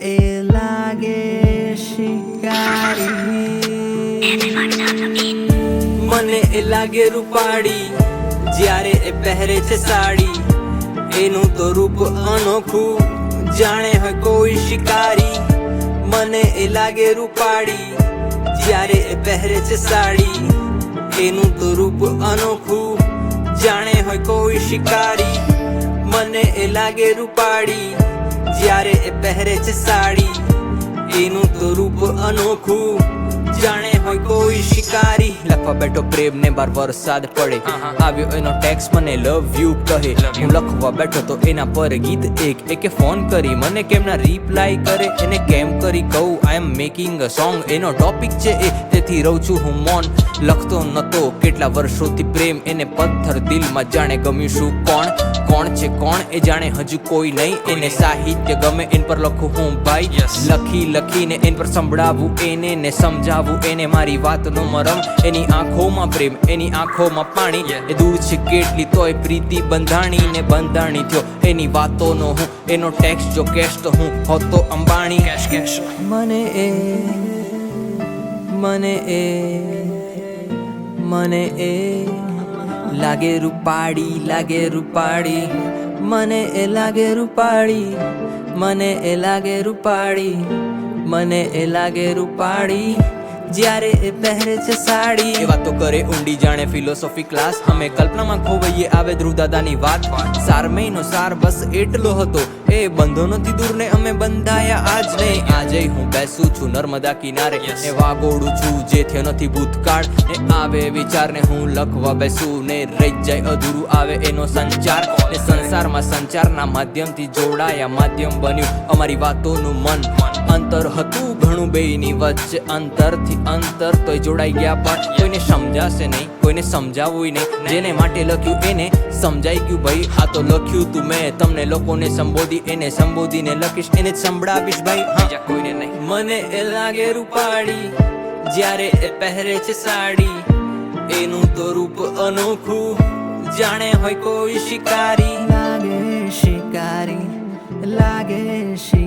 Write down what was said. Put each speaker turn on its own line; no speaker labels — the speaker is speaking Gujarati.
એ લાગે શિકારી,
મને એ લાગે રૂપાળી જ્યારે એ પહેરે છે સાડી, એનું તો રૂપ અનોખું જાણે હોય કોઈ શિકારી. મને એ લાગે રૂપાળી જ્યારે એ પહેરે છે સાડી, એનું તો રૂપ અનોખું જાણે હોય કોઈ શિકારી. મને એ લાગે રૂપાળી જ્યારે એ પહેરે છે સાડી, એનું તો રૂપ અનોખું જાણે હોય કોઈ શિકારી. લખવા બેઠો પ્રેમ ને બાર વરસાદ પડે, આવ્યો એનો ટેક્સ મને લવ યુ કહે. હું લખવા બેઠો તો એના પર ગીત એકે ફોન કરી મને કેમ ના રિપ્લાય કરે. એને કેમ કરી કહું આઈ એમ મેકિંગ અ સોંગ, એનો ટોપિક છે એ તેથી રહું છું હું મૌન. લખતો નતો કેટલા વર્ષોથી પ્રેમ, એને પથ્થર દિલમાં જાણે ગમ્યું શું કોણ કોણ છે કોણ એ જાણે હજુ કોઈ નહીં. એને સાહિત્ય ગમે એન પર લખું હું ભાઈ, લખી લખીને એન પર સંભળાવું એને ને સમજાવું એને મારી વાતનો મરમ. એની આંખોમાં પ્રેમ એની આંખોમાં પાણી, એ દૂર છે કેટલી તોય પ્રીતિ બંધાણી ને બંધાણી થયો એની વાતોનો હું. એનો ટેક્સ જો કેશ તો હું હોતો અંબાણી. મને એ મને એ મને એ લાગે રૂપાળી લાગે રૂપાળી, મને એ લાગે રૂપાળી, મને એ લાગે રૂપાળી, મને એ લાગે રૂપાળી જ્યારે એ પહેરે છે સાડી. એ વાતો કરે ઊંડી જાણે ફિલોસોફી ક્લાસ, અમે કલ્પનામાં ખોવાઈએ આવે ધ્રુવ દાદાની વાત. સાર મહિનો સાર બસ એટલો હતો, એ બંધનોથી દૂર ને અમે બંધાયા આજ નહીં. આજે હું બેસું છું નર્મદા કિનારે, એ વાગોડું છું જે થયો નથી ભૂતકાળ. એ આવે વિચાર ને હું લખવા બેસું ને રહી જાય અધૂરું આવે એનો સંચાર. ને સંસારમાં સંચારના માધ્યમથી જોડાયા માધ્યમ બન્યું અમારી વાતોનું મન. અંતર હતું ઘણું બેયની વચ્ચે, અંતરથી અંતર તોય જોડાઈ ગયા પણ કોઈને સમજાશે નહીં, કોઈને સમજાવવું નહીં. જેને માટે લખ્યું એને સમજાઈ ગયું ભાઈ, આ તો લખ્યું તું મેં તમને લોકોને સંબોધી, એને સંબોધીને લખીશ એને જ સંભળાવીશ ભાઈ, બીજા કોઈને નહીં. મને એ લાગે રૂપાળી જ્યારે એ પહેરે છે સાડી, એનું તો રૂપ અનોખું જાણે હોય કોઈ શિકારી.
લાગે શિકારી, લાગે શિકારી.